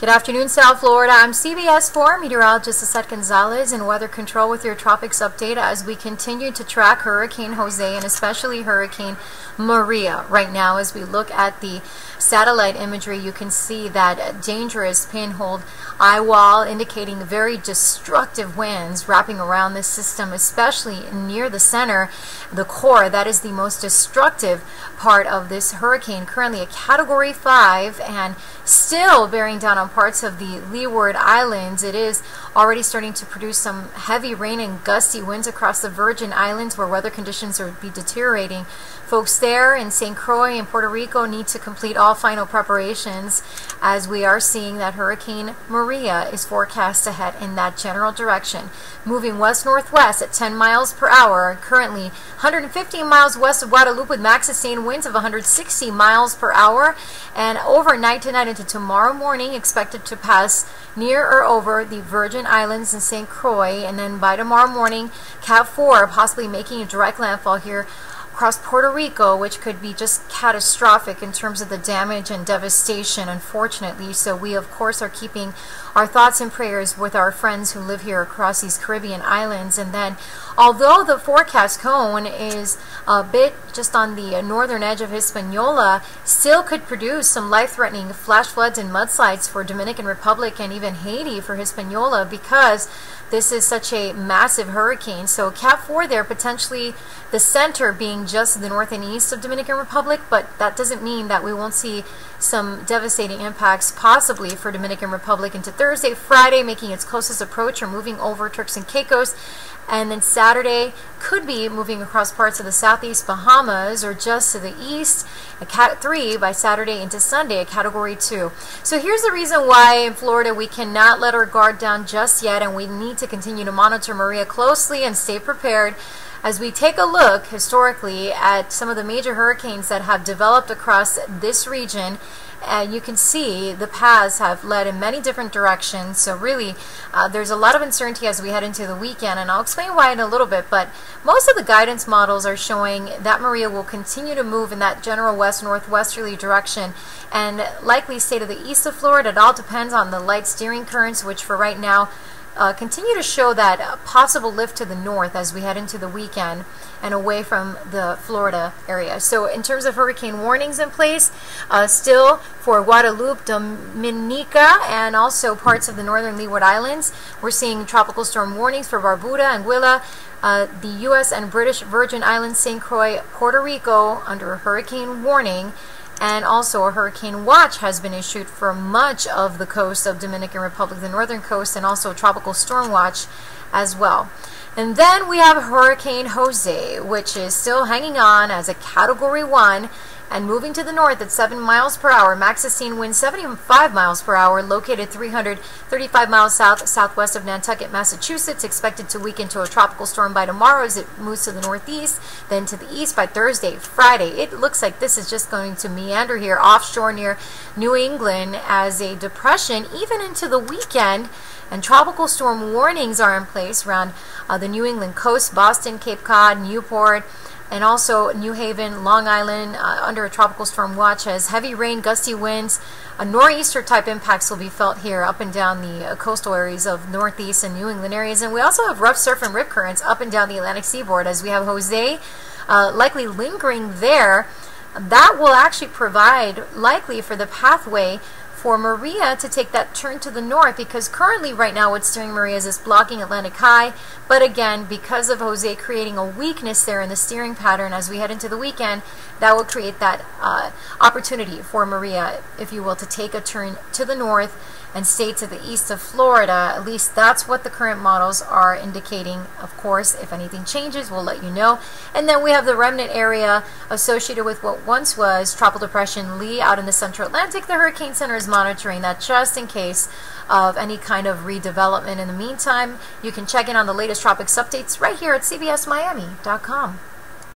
Good afternoon, South Florida. I'm CBS 4 meteorologist Lisette Gonzalez in Weather Control with your tropics update as we continue to track Hurricane Jose and especially Hurricane Maria. Right now, as we look at the satellite imagery, you can see that dangerous pinhole eye wall indicating very destructive winds wrapping around this system, especially near the center, the core. That is the most destructive part of this hurricane, currently a Category 5 and still bearing down on parts of the Leeward Islands. It is already starting to produce some heavy rain and gusty winds across the Virgin Islands where weather conditions are be deteriorating. Folks there in St. Croix and Puerto Rico need to complete all final preparations as we are seeing that Hurricane Maria is forecast to head in that general direction, moving west-northwest at 10 miles per hour, currently 115 miles west of Guadalupe with max sustained winds of 160 miles per hour, and overnight tonight into tomorrow morning expected to pass near or over the Virgin Islands and St. Croix, and then by tomorrow morning Cat 4 possibly making a direct landfall here across Puerto Rico, which could be just catastrophic in terms of the damage and devastation, unfortunately. So we, of course, are keeping our thoughts and prayers with our friends who live here across these Caribbean islands. And then, although the forecast cone is a bit just on the northern edge of Hispaniola, still could produce some life-threatening flash floods and mudslides for Dominican Republic and even Haiti for Hispaniola because this is such a massive hurricane. So Cat 4 there, potentially the center being just the north and east of Dominican Republic, but that doesn't mean that we won't see some devastating impacts possibly for Dominican Republic into Thursday, Friday, making its closest approach or moving over Turks and Caicos. And then Saturday could be moving across parts of the southeast Bahamas or just to the east, a Cat 3 by Saturday into Sunday, a Category 2. So here's the reason why in Florida we cannot let our guard down just yet, and we need to continue to monitor Maria closely and stay prepared as we take a look historically at some of the major hurricanes that have developed across this region. And you can see the paths have led in many different directions. So really, there's a lot of uncertainty as we head into the weekend, and I'll explain why in a little bit. But most of the guidance models are showing that Maria will continue to move in that general west-northwesterly direction and likely stay to the east of Florida. It all depends on the light steering currents, which for right now continue to show that possible lift to the north as we head into the weekend and away from the Florida area. So in terms of hurricane warnings in place, still for Guadalupe, Dominica, and also parts of the northern Leeward Islands, we're seeing tropical storm warnings for Barbuda, Anguilla, the U.S. and British Virgin Islands, St. Croix, Puerto Rico under a hurricane warning. And also a hurricane watch has been issued for much of the coast of Dominican Republic, the northern coast, and also a tropical storm watch as well. And then we have Hurricane Jose, which is still hanging on as a Category 1 and moving to the north at 7 miles per hour, max sustained wind 75 miles per hour, located 335 miles southwest of Nantucket, Massachusetts, expected to weaken to a tropical storm by tomorrow as it moves to the northeast, then to the east by Thursday, Friday. It looks like this is just going to meander here offshore near New England as a depression even into the weekend, and tropical storm warnings are in place around the New England coast, Boston, Cape Cod, Newport, and also New Haven, Long Island, under a tropical storm watch as heavy rain, gusty winds, nor'easter type impacts will be felt here up and down the coastal areas of northeast and New England areas. And we also have rough surf and rip currents up and down the Atlantic seaboard as we have Jose likely lingering there. That will actually provide likely for the pathway for Maria to take that turn to the north, because currently right now what's steering Maria is this blocking Atlantic high, but again because of Jose creating a weakness there in the steering pattern as we head into the weekend, that will create that opportunity for Maria, if you will, to take a turn to the north and stay to the east of Florida. At least that's what the current models are indicating. Of course, if anything changes, we'll let you know. And then we have the remnant area associated with what once was Tropical Depression Lee out in the Central Atlantic. The Hurricane Center is monitoring that just in case of any kind of redevelopment. In the meantime, you can check in on the latest tropics updates right here at CBSMiami.com.